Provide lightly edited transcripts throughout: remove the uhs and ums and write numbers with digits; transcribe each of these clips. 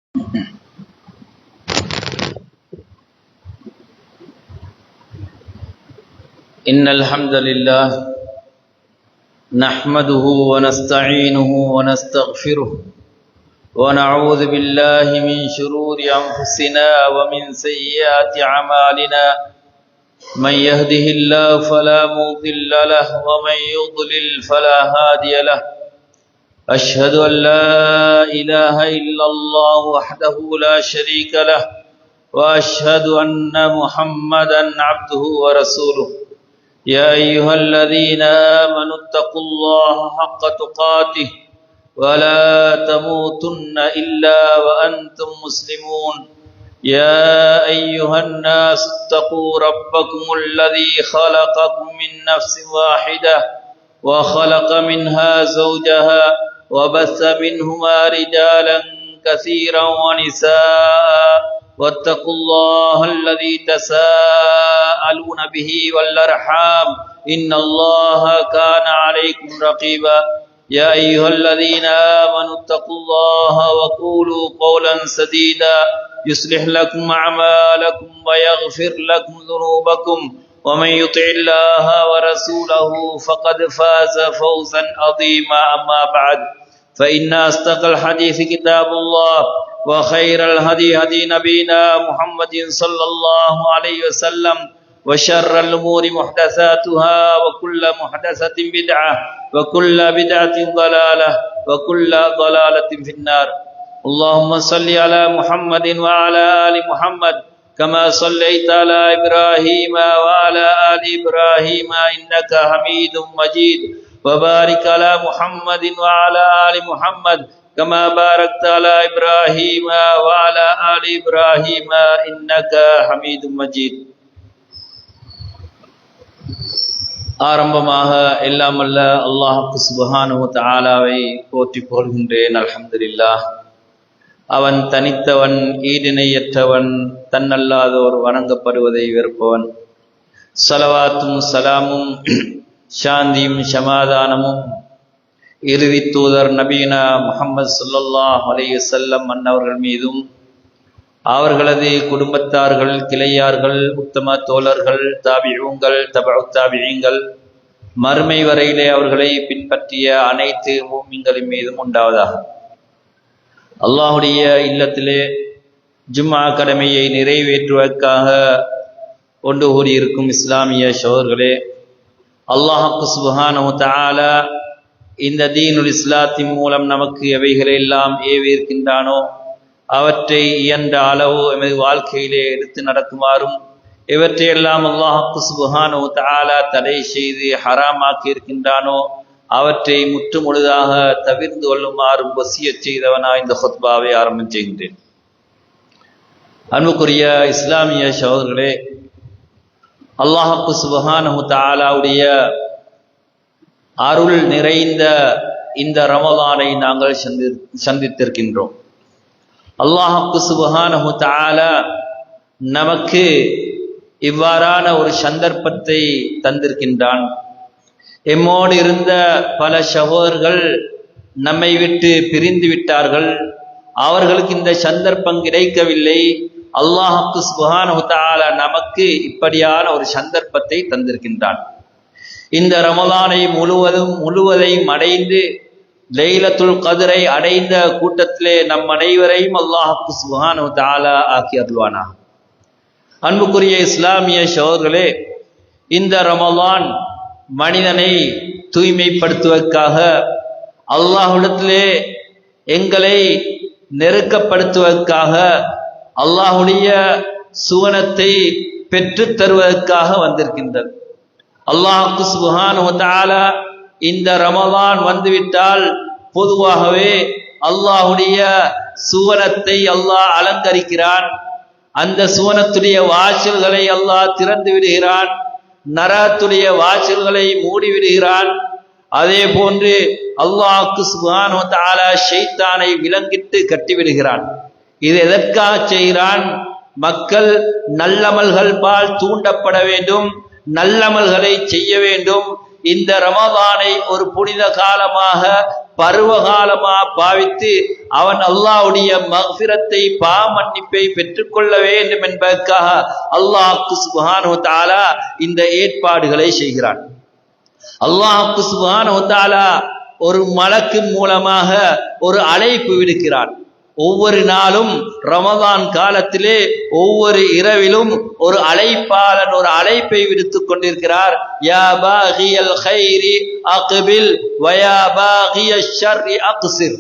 إن الحمد لله نحمده ونستعينه ونستغفره ونعوذ بالله من شرور أنفسنا ومن سيئات أعمالنا من يهده الله فلا مضل له ومن يضلل فلا هادي له أشهد أن لا إله إلا الله وحده لا شريك له وأشهد أن محمدا عبده ورسوله يا أيها الذين آمنوا اتقوا الله حق تقاته ولا تموتن إلا وأنتم مسلمون يا أيها الناس اتقوا ربكم الذي خلقكم من نفس واحدة وخلق منها زوجها وبث منهما رجالا كثيرا ونساء واتقوا الله الذي تساءلون به والأرحام إن الله كان عليكم رقيبا يا أيها الذين آمنوا اتقوا الله وقولوا قولا سديدا يصلح لكم أعمالكم ويغفر لكم ذنوبكم ومن يطع الله ورسوله فقد فاز فوزا عظيما أما بعد فإن أصدق الحديث كتاب الله وخير الهدي هدي نبينا محمد صلى الله عليه وسلم وشر الأمور محدثاتها وكل محدثة بدعة وكل بدعة ضلالة وكل ضلالة في النار اللهم صل على محمد وعلى آل محمد كما صليت على إبراهيم وعلى آل إبراهيم إنك حميد مجيد وبارك على محمد وعلى آل محمد كما باركت على إبراهيم وعلى آل إبراهيم إنك حميد مجيد. ஆரம்பமாக எல்லாம் அல்ல அல்லாஹ் சுப்ஹானஹு வ தஆலாவை போற்றி புகழ்கின்றேன். அல்ஹம்துலில்லாஹ். அவன் தனித்தவன், ஈடிணையற்றவன், தன்னல்லாதோர் வணங்கப்படுவதை வெறுப்பவன். ஸலவாத்தும் சலாமும் சாந்தியும் சமாதானமும் இறுதி தூதர் நபீனா முஹம்மது ஸல்லல்லாஹு அலைஹி வஸல்லம் அன்னவர்கள் மீதும் அவர்களது குடும்பத்தார்கள், கிளையார்கள், உத்தம தோழர்கள், தாபிஊங்கள், தபஉ தாபிஈங்கள், மறுமை வரையிலே அவர்களை பின்பற்றிய அனைத்து மூமின்களின் மீதும் உண்டாவதாக. அல்லாஹுடைய இல்லத்திலே ஜும்ஆ கடமையை நிறைவேற்றுவதற்காக ஒன்று கூடியிருக்கும் இஸ்லாமிய சகோதரர்களே, அல்லாஹ் சுப்ஹானஹு வ தஆலா இந்த தீனுல் இஸ்லாத்தின் மூலம் நமக்கு எவைகளை எல்லாம் ஏவியிருக்கின்றானோ அவற்றை இயன்ற அளவு எமது வாழ்க்கையிலே எடுத்து நடக்குமாறும், இவற்றையெல்லாம் அல்லாஹ் சுப்ஹானஹு வ தஆலா தடை செய்து ஹராமாக்கி இருக்கின்றானோ அவற்றை முற்று முழுதாக தவிர்ந்து கொள்ளுமாறும் வசியத் செய்தவனாய் இந்த ஹுத்பாவை ஆரம்பம் செய்கின்றேன். அன்புக்குரிய இஸ்லாமிய சகோதரர்களே, அல்லாஹ் சுப்ஹானஹு வ தஆலாவுடைய அருள் நிறைந்த இந்த ரமலானை நாங்கள் சந்தித்திருக்கின்றோம். அல்லாஹ் சுப்ஹானஹு வ தஆலா நமக்கு இவ்வாறான ஒரு சந்தர்ப்பத்தை தந்திருக்கின்றான். எம்மோடு இருந்த பல சகோதரர்கள் நம்மை விட்டு பிரிந்து விட்டார்கள். அவர்களுக்கு இந்த சந்தர்ப்பம் கிடைக்கவில்லை. அல்லாஹ் சுப்ஹானஹு வ தஆலா நமக்கு இப்படியான ஒரு சந்தர்ப்பத்தை தந்திருக்கின்றான். இந்த ரமலானை முழுவதையும் அடைந்து லைலத்துல் கத்ரை அடைந்த கூட்டத்திலே நம் அனைவரையும் அல்லாஹ் சுப்ஹானஹு வ தஆலா ஆக்கி அருள்வானாக. அன்புக்குரிய இஸ்லாமிய சகோதரர்களே, இந்த ரமலான் மனிதனை தூய்மைப்படுத்துவதற்காக, அல்லாஹ்விடத்திலே எங்களை நெருக்கப்படுத்துவதற்காக, அல்லாஹ்வுடைய சுவனத்தை பெற்றுத் தருவதற்காக வந்திருக்கின்றது. அல்லாஹ் சுப்ஹானஹு வ தஆலா இந்த ரமலான் வந்துவிட்டால் பொதுவாகவே அல்லாஹ்வுடைய சுவனத்தை அல்லாஹ் அலங்கரிக்கிறான். அந்த சுவனத்துடைய வாசல்களை அல்லாஹ் திறந்து விடுகிறான். நரகத்துடைய வாசல்களை மூடி விடுகிறான். அதே போன்று அல்லாஹ் சுப்ஹானஹு வ தஆலா ஷைத்தானை விலங்கிட்டு கட்டிவிடுகிறான். இது எதற்காக செய்கிறான்? மக்கள் நல்லமல்கள் பால் தூண்டப்பட வேண்டும், நல்லமல்களை செய்ய வேண்டும். இந்த ரமலானை ஒரு புனித காலமாக பருவகாலமா பாவித்து அவன் அல்லாஹ்வுடைய மக்ஃபிரத்தை மன்னிப்பை பெற்றுக்கொள்ள வேண்டும் என்பதற்காக அல்லாஹ் சுப்ஹானஹு வ தஆலா இந்த ஏற்பாடுகளை செய்கிறான். அல்லாஹ் சுப்ஹானஹு வ தஆலா ஒரு மலக்கின் மூலமாக ஒரு அழைப்பு விடுக்கிறான். ஒவ்வொரு நாளும் ரமதான் காலத்திலே ஒவ்வொரு இரவிலும் ஒரு அழைப்பாளன் ஒரு அழைப்பை விடுத்துக் கொண்டிருக்கிறார். யா பாகியல் கைரி அக்பில் வயா பாகியஷ் ஷர்ரி அக்ஸிர்.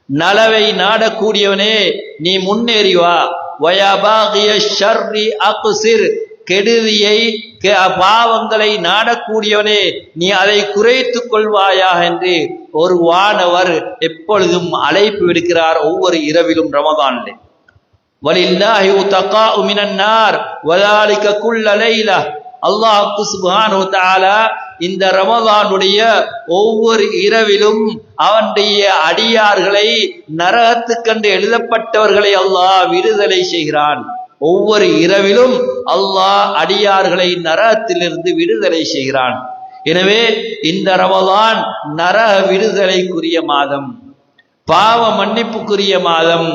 நலவை நாடக்கூடியவனே நீ முன்னேறி வா. வயா பாகியஷ் ஷர்ரி அக்ஸிர். கெடுதியை பாவங்களை நாடக்கூடியவனே நீ அதை குறைத்துக் கொள்வாயாக என்று ஒரு வானவர் எப்பொழுதும் அழைப்பு விடுக்கிறார் ஒவ்வொரு இரவிலும் ரமதானிலே. வலில்லாஹி உத்தகாஉ மினன் நார் வதாலிக குல்ல லைலா. அல்லாஹ் சுப்ஹானஹு வ தஆலா இந்த ரமதானுடைய ஒவ்வொரு இரவிலும் அவனுடைய அடியார்களை நரகத்துக்கென்று எழுதப்பட்டவர்களை அல்லாஹ் விடுதலை செய்கிறான். ஒவ்வொரு இரவிலும் அல்லாஹ் அடியார்களை நரகத்திலிருந்து விடுதலை செய்கிறான். எனவே இந்த ரமதான் நரக விடுதலைக்குரிய மாதம், பாவ மன்னிப்புக்குரிய மாதம்.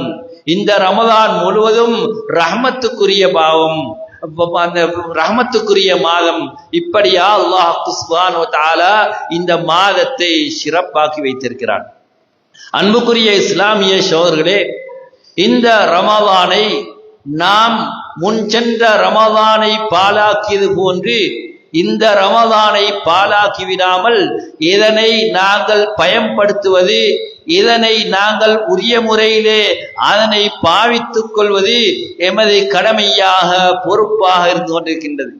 இந்த ரமதான் முழுவதும் ரஹ்மத்துக்குரிய பாவம், அந்த ரஹ்மத்துக்குரிய மாதம். இப்படியா அல்லாஹ் சுப்ஹானஹு வ தஆலா இந்த மாதத்தை சிறப்பாக்கி வைத்திருக்கிறான். அன்புக்குரிய இஸ்லாமிய சகோதரர்களே, இந்த ரமதானை நாம் முன் சென்ற ரமதானை பாழாக்கியது போன்று இந்த ரமதானை பாழாக்கி விடாமல் இதனை நாங்கள் பயன்படுத்துவது, இதனை நாங்கள் உரிய முறையிலே அதனை பாவித்துக் கொள்வது எமது கடமையாக பொறுப்பாக இருந்து கொண்டிருக்கின்றது.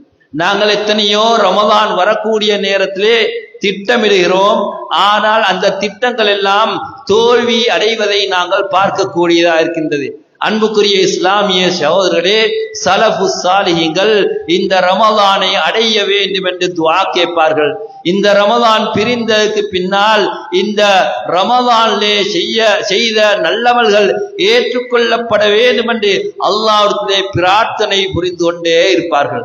நாங்கள் எத்தனையோ ரமதான் வரக்கூடிய நேரத்திலே திட்டமிடுகிறோம். ஆனால் அந்த திட்டங்கள் எல்லாம் தோல்வி அடைவதை நாங்கள் பார்க்கக்கூடியதாக இருக்கின்றது. அன்புக்குரிய இஸ்லாமிய சகோதரர்களே, சலஃபு சாலிஹீன்கள் இந்த ரமதானை அடைய வேண்டும் என்று துஆ கேட்பார்கள். இந்த ரமதான் பிரிந்ததற்கு பின்னால் இந்த ரமதானிலே செய்த நல்லவர்கள் ஏற்றுக்கொள்ளப்பட வேண்டும் என்று அல்லாஹ்விடத்திலே பிரார்த்தனை புரிந்து கொண்டே இருப்பார்கள்.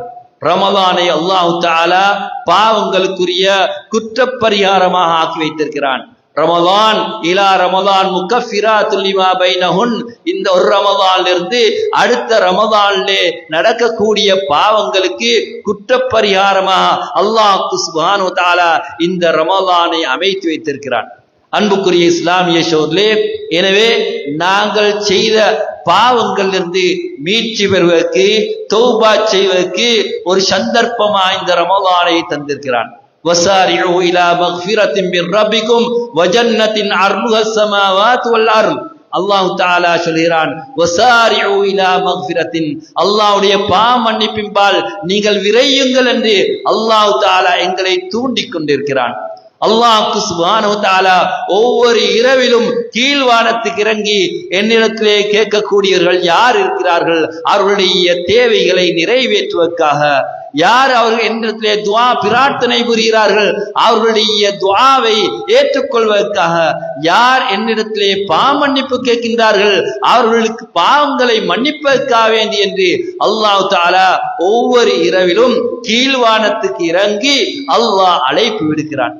ரமதானை அல்லாஹ் தஆலா பாவங்களுக்குரிய குற்றப்பரிகாரமாக ஆக்கி வைத்திருக்கிறான். ரமதான் இலா ரமதான் முகஃபிராத்துல் லிமா பைனஹுன். இந்த ஒரு ரமதானிலிருந்து அடுத்த ரமதானிலே நடக்கக்கூடிய பாவங்களுக்கு குற்றப்பரிகாரமாக அல்லாஹ் சுப்ஹானஹு வ தஆலா இந்த ரமதானை அமைத்து வைத்திருக்கிறான். அன்புக்குரிய இஸ்லாமிய சகோதரர்களே, எனவே நாங்கள் செய்த பாவங்களிலிருந்து மீட்சி பெறுவதற்கு, தௌபா செய்வதற்கு ஒரு சந்தர்ப்பமாக இந்த ரமதானை தந்திருக்கிறான். وسارعوا إلى مغفرة من ربكم وجنة عرضها السماوات والأرض. அல்லாஹ் தஆலா சொல்கிறான், வசாரிஉ இலா மக்ஃபிரத்தின். அல்லாஹ்வுடைய பாவமன்னிப்பின்பால் நீங்கள் விரையுங்கள் என்று அல்லாஹ் தஆலா எங்களை தூண்டிக் கொண்டிருக்கிறான். அல்லாஹ் சுப்ஹானஹு வ தஆலா ஒவ்வொரு இரவிலும் கீழ்வானத்துக்கு இறங்கி என்னிடத்திலே கேட்கக்கூடியவர்கள் யார் இருக்கிறார்கள், அவர்களுடைய தேவைகளை நிறைவேற்றுவதற்காக யார் அவர்கள் என்னிடத்திலே துஆ பிரார்த்தனை புரிகிறார்கள், அவர்களுடைய துஆவை ஏற்றுக்கொள்வதற்காக யார் என்னிடத்திலே பாவமன்னிப்பு கேட்கின்றார்கள், அவர்களுக்கு பாவங்களை மன்னிப்பதற்காக வேண்டி என்று அல்லாஹ் தஆலா ஒவ்வொரு இரவிலும் கீழ்வானத்துக்கு இறங்கி அல்லாஹ் அழைப்பு விடுக்கிறான்.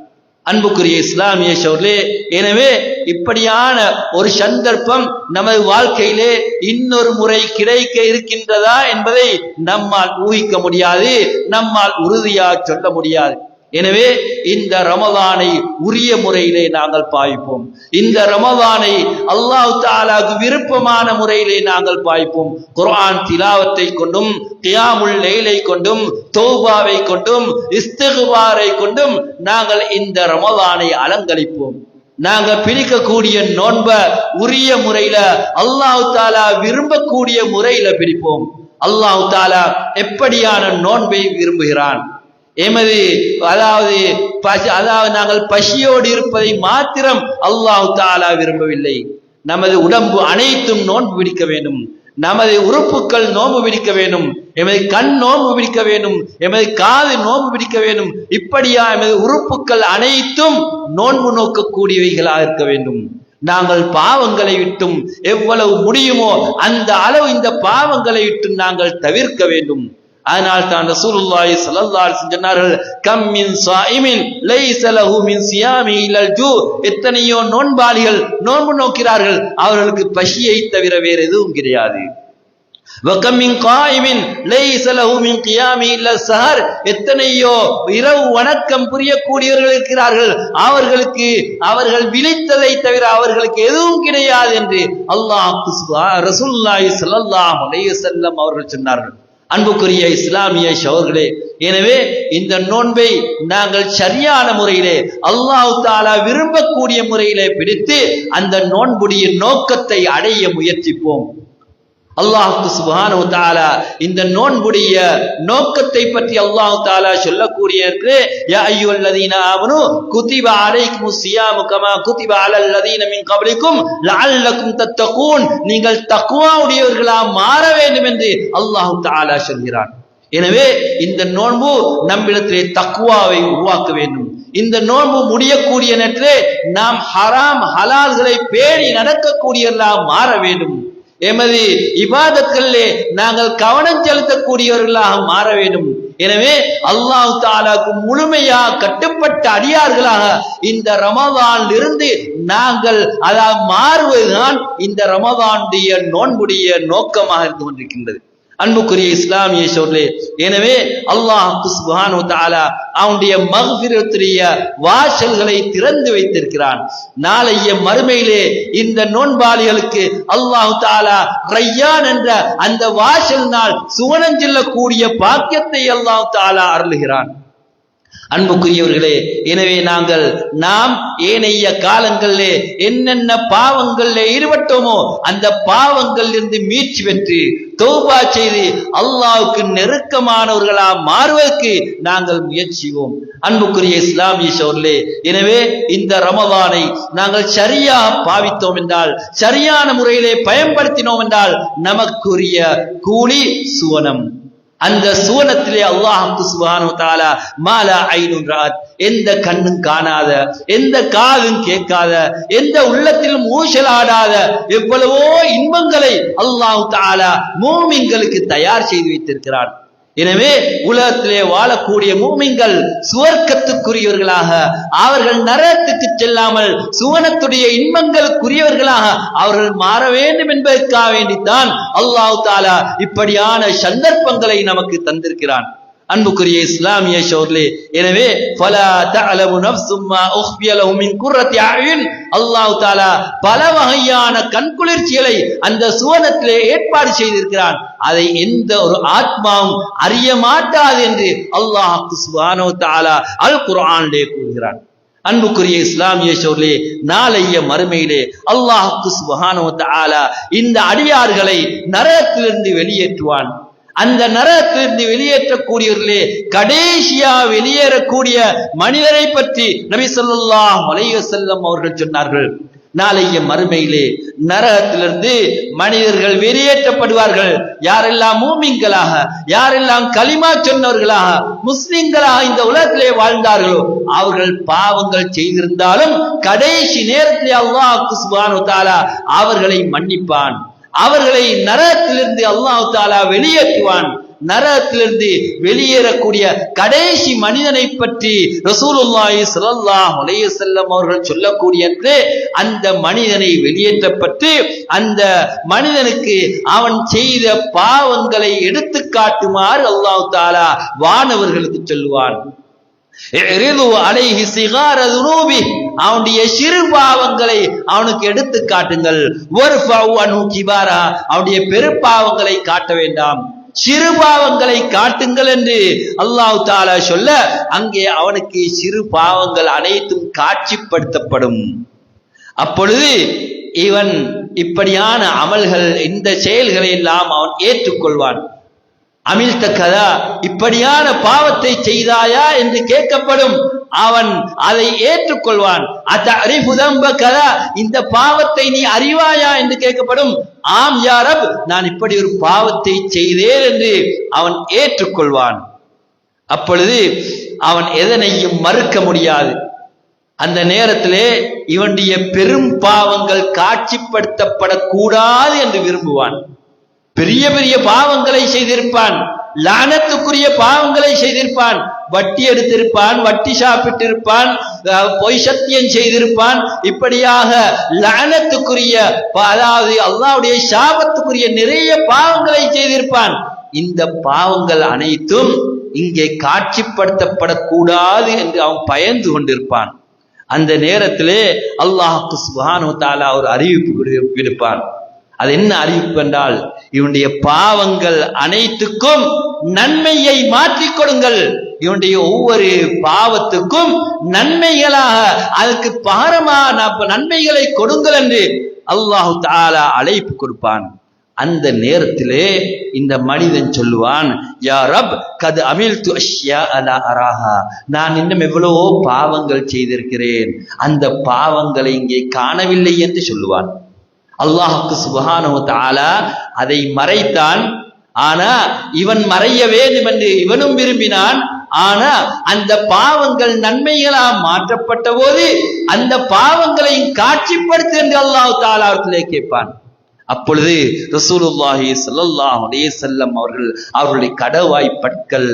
அன்புக்குரிய இஸ்லாமிய சகோதரர்களே, எனவே இப்படியான ஒரு சந்தர்ப்பம் நமது வாழ்க்கையிலே இன்னொரு முறை கிடைக்க இருக்கின்றதா என்பதை நம்மால் ஊகிக்க முடியாது, நம்மால் உறுதியாக சொல்ல முடியாது. எனவே இந்த ரமதானை உரிய முறையிலே நாங்கள் பாவிப்போம். இந்த ரமதானை அல்லாஹ் தஆலாவுக்கு விருப்பமான முறையிலே நாங்கள் பாவிப்போம். குர்ஆன் திலாவத்தை கொண்டும், கியாமுல் லைலை கொண்டும், தௌபாவை கொண்டும், இஸ்திக்பாரை கொண்டும் நாங்கள் இந்த ரமதானை அலங்கரிப்போம். நாங்கள் பிடிக்கக்கூடிய நோன்ப உரிய முறையில அல்லாஹ் தஆலா விரும்பக்கூடிய முறையில பிடிப்போம். அல்லாஹ் தஆலா எப்படியான நோன்பை விரும்புகிறான்? எமது அதாவது நாங்கள் பசியோடு இருப்பதை மாத்திரம் அல்லாஹ் தஆலா விரும்பவில்லை. நமது உடம்பு அனைத்தும் நோன்பு பிடிக்க வேண்டும், நமது உறுப்புகள் நோன்பு பிடிக்க வேண்டும், எமது கண் நோன்பு பிடிக்க வேண்டும், எமது காது நோன்பு பிடிக்க வேண்டும். இப்படியா எமது உறுப்புகள் அனைத்தும் நோன்பு நோக்கக்கூடியவைகளாக இருக்க வேண்டும். நாங்கள் பாவங்களை விட்டும் எவ்வளவு முடியுமோ அந்த அளவு இந்த பாவங்களை விட்டு நாங்கள் தவிர்க்க வேண்டும். அதனால் தான் ரசூலுல்லாஹி ஸல்லல்லாஹு அலைஹி வஸல்லம் சொன்னார்கள், கம் மின் ஸாயிமின் லைஸ லஹு மின் சியாமி இல்லல் ஜூ. எத்தனையோ நோன்பாளிகள் நோன்பு நோக்கிறார்கள், அவர்களுக்கு பசியை தவிர வேறு எதுவும் கிடையாது. வகம் மின் காயிமின் லைஸ லஹு மின் கியாமி இல்ல ஸஹர். எத்தனையோ இரவு வணக்கம் புரியக்கூடியவர்கள் இருக்கிறார்கள், அவர்கள் விழித்ததை தவிர அவர்களுக்கு எதுவும் கிடையாது என்று ரசூலுல்லாஹி ஸல்லல்லாஹு அலைஹி வஸல்லம் அவர்கள் சொன்னார்கள். அன்புக்குரிய இஸ்லாமிய சகோதரர்களே, எனவே இந்த நோன்பை நாங்கள் சரியான முறையிலே அல்லாஹ் தஆலா விரும்பக்கூடிய முறையிலே பிடித்து அந்த நோன்புடைய நோக்கத்தை அடைய முயற்சிப்போம். அல்லாஹ் சுப்ஹானஹு வ தஆலா இந்த நோன்புடைய நோக்கத்தை பற்றி அல்லாஹ் தஆலா சொல்லக்கூடிய யா அய்யுஹல்லதீன ஆமனூ குதிப அலைக்குமுஸ் ஸியாமு கமா குதிப அலல் லதீன மின் கப்லிக்கும் லஅல்லக்கும் தத்தகூன். நீங்கள் தக்வா உடையவர்களாக மாற வேண்டும் என்று அல்லாஹ் தஆலா சொல்கிறான். எனவே இந்த நோன்பு நம்மிடத்திலே தக்வாவை உருவாக்க வேண்டும். இந்த நோன்பு முடியக்கூடிய நேரத்திலே நாம் ஹராம் ஹலால்களை பேணி நடக்கக்கூடியவர்களாக மாற வேண்டும். எமது இபாதத்களிலே நாங்கள் கவனம் செலுத்தக்கூடியவர்களாக மாற வேண்டும். எனவே அல்லாஹ் தஆலாவுக்கு முழுமையாக கட்டுப்பட்ட அடியார்களாக இந்த ரமதானில் இருந்து நாங்கள் மாறுவதுதான் இந்த ரமதானுடைய நோன்புடைய நோக்கமாக இருந்து கொண்டிருக்கின்றது. அன்புக்குரிய இஸ்லாமிய சகோதரர்களே, எனவே அல்லாஹ் சுப்ஹானஹு வ தஆலா அவனுடைய மக்ஃபிரத்துடைய வாசல்களை திறந்து வைத்திருக்கிறான். நாளைய மறுமையிலே இந்த நோன்பாளிகளுக்கு அல்லாஹ் தஆலா ரய்யான் என்ற அந்த வாசலினால் சுவனம் செல்லக்கூடிய பாக்கியத்தை அல்லாஹ் தஆலா அருளுகிறான். அன்புக்குரியவர்களே, எனவே நாம் ஏனைய காலங்களிலே என்னென்ன பாவங்களிலே ஈடுபட்டோமோ அந்த பாவங்களில் இருந்து மீட்சி பெற்று தௌபா செய்து அல்லாஹ்வுக்கு நெருக்கமானவர்களா மாறுவதற்கு நாங்கள் முயற்சிவோம். அன்புக்குரிய இஸ்லாமிய சகோதரர்களே, எனவே இந்த ரமதானை நாங்கள் சரியாக பாவித்தோம் என்றால், சரியான முறையிலே பயன்படுத்தினோம் என்றால் நமக்குரிய கூலி சுவனம். அந்த சுவனத்திலே அல்லாஹ் சுப்ஹானஹு வ தஆலா மாலா ஐனுன் ரஅத், எந்த கண்ணும் காணாத, எந்த காதும் கேட்காத, எந்த உள்ளத்திலும் ஊசலாடாத எவ்வளவோ இன்பங்களை அல்லாஹ் தஆலா மூமின்களுக்கு தயார் செய்து வைத்திருக்கிறார். எனவே உலகத்திலே வாழக்கூடிய மூமின்கள் சுவர்க்கத்துக்குரியவர்களாக, அவர்கள் நரகத்துக்கு செல்லாமல் சுவனத்துடைய இன்பங்களுக்குரியவர்களாக அவர்கள் மாற வேண்டும் என்பதற்காக வேண்டித்தான் அல்லாஹ் தஆலா இப்படியான சந்தர்ப்பங்களை நமக்கு தந்திருக்கிறான். அன்புக்குரிய இஸ்லாமிய சகோதரர்களே, எனவே ஃபலா தஅலமு நஃப்ஸும் மா உஃபிய லஹும் மின் குர்ரத்தி அயுன். அல்லாஹ் தஆலா பல வகையான கண்குளிர்ச்சிகளை அந்த சுவனத்திலே ஏற்பாடு செய்திருக்கிறான். அதை எந்த ஒரு ஆத்மாவும் அறிய மாட்டாது என்று அல்லாஹ் சுப்ஹானஹு வ தஆலா அல் குர்ஆனிலே கூறுகிறான். அன்புக்குரிய இஸ்லாமிய சகோதரர்களே, நாளைய மறுமையிலே அல்லாஹ் சுப்ஹானஹு வ தஆலா இந்த அடியார்களை நரகத்திலிருந்து வெளியேற்றுவான். அந்த நரகத்திலிருந்து வெளியேற்றக்கூடியவர்களே கடைசியா வெளியேறக்கூடிய மனிதரை பற்றி நபி ஸல்லல்லாஹு அலைஹி வஸல்லம் அவர்கள் சொன்னார்கள். நாளைய மறுமையிலே நரகத்திலிருந்து மனிதர்கள் வெளியேற்றப்படுவார்கள். யாரெல்லாம் மூமின்களாக, யாரெல்லாம் கலிமா சொன்னவர்களாக, முஸ்லிம்களாக இந்த உலகத்திலே வாழ்ந்தார்களோ அவர்கள் பாவங்கள் செய்திருந்தாலும் கடைசி நேரத்திலே அல்லாஹ் சுப்ஹானஹு வ தஆலா அவர்களை மன்னிப்பான். அவர்களை நரகத்திலிருந்து அல்லாஹ் தஆலா வெளியேற்றுவான். நரகத்திலிருந்து வெளியேறக்கூடிய கடைசி மனிதனை பற்றி ரசூலுல்லாஹி ஸல்லல்லாஹு அலைஹி வஸல்லம் அவர்கள் சொல்லக்கூடிய அந்த மனிதனை வெளியேற்றப்பட்டு அந்த மனிதனுக்கு அவன் செய்த பாவங்களை எடுத்து காட்டுமாறு அல்லாஹ் தஆலா வானவர்களுக்கு சொல்லுவான். அவனுடைய சிறு பாவங்களை அவனுக்கு எடுத்து காட்டுங்கள். அவனுடைய பெரு பாவங்களை காட்ட வேண்டாம், சிறு பாவங்களை காட்டுங்கள் என்று அல்லாஹ் தஆலா சொல்ல, அங்கே அவனுக்கு சிறு பாவங்கள் அனைத்தும் காட்சிப்படுத்தப்படும். அப்பொழுது இவன் இப்படியான அமல்கள், இந்த செயல்களை எல்லாம் அவன் ஏற்றுக்கொள்வான். அமில்த கதா, இப்படியான பாவத்தை செய்தாயா என்று கேட்கப்படும். அவன் அதை ஏற்றுக்கொள்வான். அதரிஃபு தம்ப கதா, இந்த பாவத்தை நீ அறிவாயா என்று கேட்கப்படும். ஆம் யா ரப், நான் இப்படி ஒரு பாவத்தை செய்தேன் என்று அவன் ஏற்றுக்கொள்வான். அப்பொழுது அவன் எதனையும் மறுக்க முடியாது. அந்த நேரத்திலே இவனுடைய பெரும் பாவங்கள் காட்சிப்படுத்தப்படக்கூடாது என்று விரும்புவான். பெரிய பெரிய பாவங்களை செய்திருப்பான். லானத்துக்குரிய பாவங்களை செய்திருப்பான், வட்டி எடுத்திருப்பான், வட்டி சாப்பிட்டிருப்பான், பொய் சத்தியம் செய்திருப்பான். இப்படியாக லானத்துக்குரிய, அதாவது அல்லாஹ்வுடைய சாபத்துக்குரிய நிறைய பாவங்களை செய்திருப்பான். இந்த பாவங்கள் அனைத்தும் இங்கே காட்சிப்படுத்தப்படக்கூடாது என்று அவன் பயந்து கொண்டிருப்பான். அந்த நேரத்திலே அல்லாஹ் சுப்ஹானஹு வ தஆலா ஒரு அறிவிப்பு விடுப்பான். அது என்ன அறிவிப்பு என்றால், இவனுடைய பாவங்கள் அனைத்துக்கும் நன்மையை மாற்றிக் கொடுங்கள், இவனுடைய ஒவ்வொரு பாவத்துக்கும் நன்மைகளாக அதுக்கு பகரமான நன்மைகளை கொடுங்கள் என்று அல்லாஹ் தஆலா அழைப்பு கொடுப்பான். அந்த நேரத்திலே இந்த மனிதன் சொல்லுவான், யா ரப் கத் அமில்து அஷ்யா லா அராஹா, நான் இன்னும் எவ்வளவோ பாவங்கள் செய்திருக்கிறேன், அந்த பாவங்களை இங்கே காணவில்லை என்று சொல்லுவான். அல்லாஹ் சுப்ஹானஹு வ தஆலா அதை மறைத்தான். ஆனா இவன் மறைய வேண்டும் என்று இவனும் விரும்பினான். ஆனா அந்த பாவங்கள் நன்மைகளா மாற்றப்பட்ட போது அந்த பாவங்களை காட்சிப்படுத்து என்று அல்லாஹ் தஆலா அவர்களே கேட்பான். அப்பொழுது ரசூலுல்லாஹி ஸல்லல்லாஹு அலைஹி வஸல்லம் அவர்களுடைய கடவாய் பற்கள்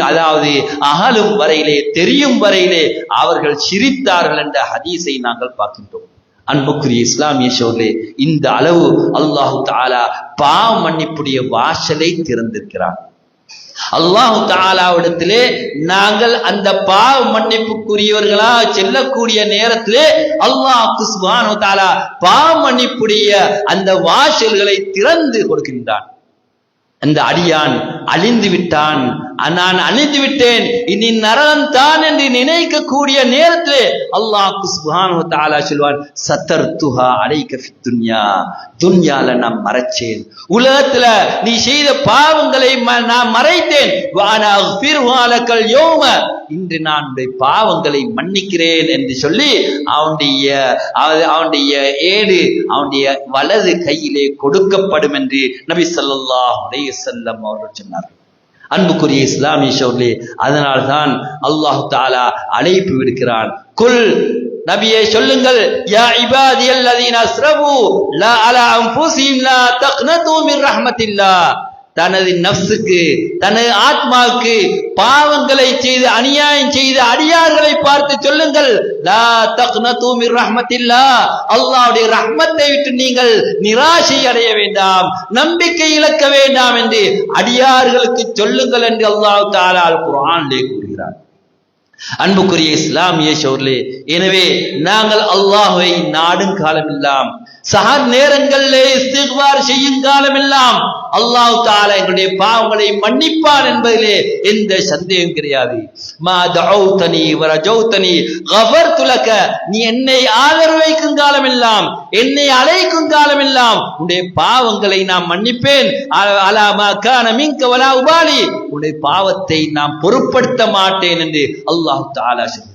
அதாவது அகலும் வரையிலே, தெரியும் வரையிலே அவர்கள் சிரித்தார்கள் என்ற ஹதீஸை நாங்கள் பார்க்கின்றோம். அன்புக்குரிய இஸ்லாமிய சகோதரர்களே, இந்த அளவு அல்லாஹு தஆலா பாவ மன்னிப்புடைய வாசலை திறந்திருக்கிறான். அல்லாஹு தஆலாவிடத்திலே நாங்கள் அந்த பாவ மன்னிப்புக்குரியவர்களா செல்லக்கூடிய நேரத்திலே அல்லாஹ் சுப்ஹானஹு வ தஆலா பாவ மன்னிப்புடைய அந்த வாசல்களை திறந்து கொடுக்கின்றான். அந்த அடியான் அழிந்து விட்டான், நான் அழிந்து விட்டேன், இனி நரகம் தான் என்று நினைக்கக்கூடிய நேரத்திலே அல்லாஹ் சுப்ஹானஹு வ தஆலா சொல்வான், சத்தர்துஹா அலைக ஃபித் துன்யா, துன்யால நான் மறைச்சேன், உலகத்துல நீ செய்த பாவங்களை நான் மறைத்தேன், வானா அக்ஃபிருஹா லக்கல் யௌம, இன்று நான் உன்னுடைய பாவங்களை மன்னிக்கிறேன் என்று சொல்லி அவனுடைய ஏடு அவனுடைய வலது கையிலே கொடுக்கப்படும் என்று நபி ஸல்லல்லாஹு அலைஹி வஸல்லம் அவர்கள் சொன்னார்கள். அன்புக்குரிய இஸ்லாமிய சகோதரர்களே, அதனால்தான் அல்லாஹ் தஆலா அழைப்பு விடுக்கிறான். குல், நபியே சொல்லுங்கள், யா இபாதியல்லதீன அஸ்ரஃபு லா அலா அன்ஃபுஸிஹிம் லா தக்னது மின் ரஹ்மத்தில்லாஹ், தனது நஃப்ஸுக்கு, தனது ஆத்மாவுக்கு பாவங்களை செய்து அநியாயம் செய்த அடியார்களை பார்த்து சொல்லுங்கள், லா தக்னது மின் ரஹ்மத்தில்லாஹ், அல்லாஹ்வுடைய ரஹ்மத்தை விட்டு நீங்கள் நிராசை அடைய வேண்டாம், நம்பிக்கை இழக்க வேண்டாம் என்று அடியார்களுக்கு சொல்லுங்கள் என்று அல்லாஹ் தஆலா அல் குர்ஆனிலே கூறுகிறார். அன்புக்குரிய இஸ்லாமிய சகோதரர்களே, எனவே நாங்கள் அல்லாஹ்வை நாடும் காலமெல்லாம், சஹர் நேரங்களிலே இஸ்திக்பார் செய்யும் காலமெல்லாம் அல்லாஹ் தஆலா எங்களுடைய பாவங்களை மன்னிப்பான் என்பதிலே எந்த சந்தேகம் கிடையாது. மா தஅவுதனி வ ரஜௌதனி கஃபர்து லக, நீ என்னை ஆதரவு வைக்கும் காலமெல்லாம், என்னை அழைக்கும் காலமெல்லாம் உன்னுடைய பாவங்களை நான் மன்னிப்பேன். அலா மா கான மின்க வலா உபாலி, உன்னுடைய பாவத்தை நான் பொருட்படுத்த மாட்டேன் என்று அல்லாஹ் தஆலா சொல்கிறார்.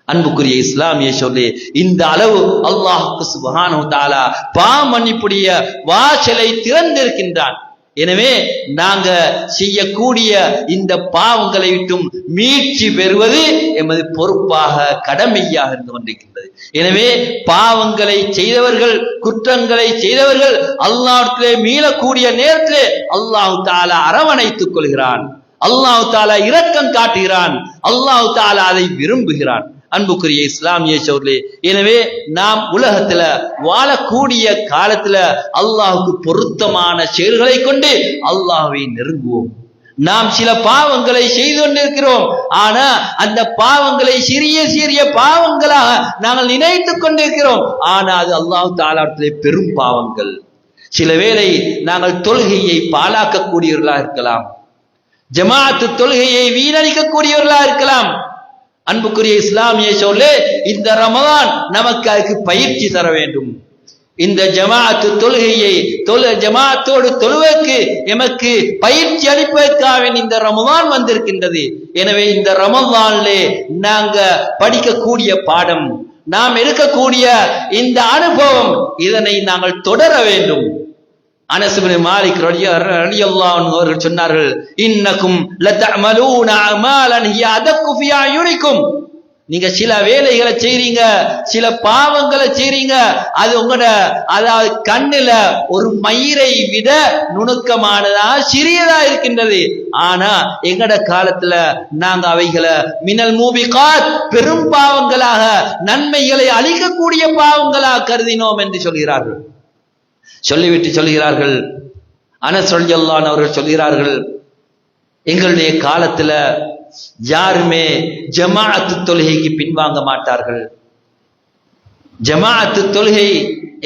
அன்புக்குரிய இஸ்லாமிய சகோதரர்களே, இந்த அளவு அல்லாஹ் சுப்ஹானஹு வ தஆலா பாவ மன்னிப்புடைய வாசலை திறந்திருக்கின்றான். எனவே நாங்க செய்யக்கூடிய இந்த பாவங்களை விட்டும் மீட்சி பெறுவது எமது பொறுப்பாக, கடமையாக இருந்து கொண்டிருக்கின்றது. எனவே பாவங்களை செய்தவர்கள், குற்றங்களை செய்தவர்கள் அல்லாஹ்விடத்திலே மீளக்கூடிய நேரத்திலே அல்லாஹ் தஆலா அரவணைத்துக் கொள்கிறான், அல்லாஹ் தஆலா இரக்கம் காட்டுகிறான், அல்லாஹ் தஆலா அதை விரும்புகிறான். அன்புக்குரிய இஸ்லாமிய சகோதரர்களே, எனவே நாம் உலகத்துல வாழக்கூடிய காலத்துல அல்லாஹ்வுக்கு பொருத்தமான செயல்களை கொண்டு அல்லாஹ்வை நெருங்குவோம். நாம் சில பாவங்களை செய்து கொண்டிருக்கிறோம், ஆனா அந்த பாவங்களை சிறிய சிறிய பாவங்களாக நாங்கள் நினைத்துக் கொண்டிருக்கிறோம். ஆனா அது அல்லாஹ் தஆலாவிடத்திலே பெரும் பாவங்கள். சில வேளை நாங்கள் தொழுகையை பாழாக்கக்கூடியவர்களாக இருக்கலாம், ஜமாஅத்து தொழுகையை வீணடிக்கக்கூடியவர்களாக இருக்கலாம். அன்புக்குரிய இஸ்லாமிய சகோதரர்களே, இந்த ரமலான் நமக்கு அதுக்கு பயிற்சி தர வேண்டும். இந்த ஜமாஅத்து தொழுகையை ஜமாஅத்தோடு தொழுவதற்கு எமக்கு பயிற்சி அளிப்பதற்காக இந்த ரமலான் வந்திருக்கின்றது. எனவே இந்த ரமலானிலே நாங்க படிக்கக்கூடிய பாடம், நாம் எடுக்கக்கூடிய இந்த அனுபவம், இதனை நாங்கள் தொடர வேண்டும். அனஸ் இப்னு மாலிக் ரலியல்லாஹு அன்ஹு அவர்கள் சொன்னார்கள், இன்னக்கும் லதஅமலூன அமாலன் ஹிய அதக்கு ஃபி அயுனிக்கும், நீங்க சில வேலைகளை செய்றீங்க, சில பாவங்களை செய்றீங்க, அது உங்களோட அதாவது கண்ணுல ஒரு மயிரை விட நுணுக்கமானதா சிறியதா இருக்கின்றது. ஆனா எங்கட காலத்துல நாங்க அவைகளை மினல் மூபிகாத் பெரும் பாவங்களாக, நன்மைகளை அளிக்கக்கூடிய பாவங்களாக கருதினோம் என்று சொல்கிறார்கள். சொல்லிவிட்டு சொல்கிறார்கள், அனஸ் ரலியல்லாஹு அன்ஹு அவர்கள் சொல்கிறார்கள், எங்களுடைய காலத்துல யாருமே ஜமாஅத்து தொழுகைக்கு பின்வாங்க மாட்டார்கள். ஜமாஅத்து தொழுகை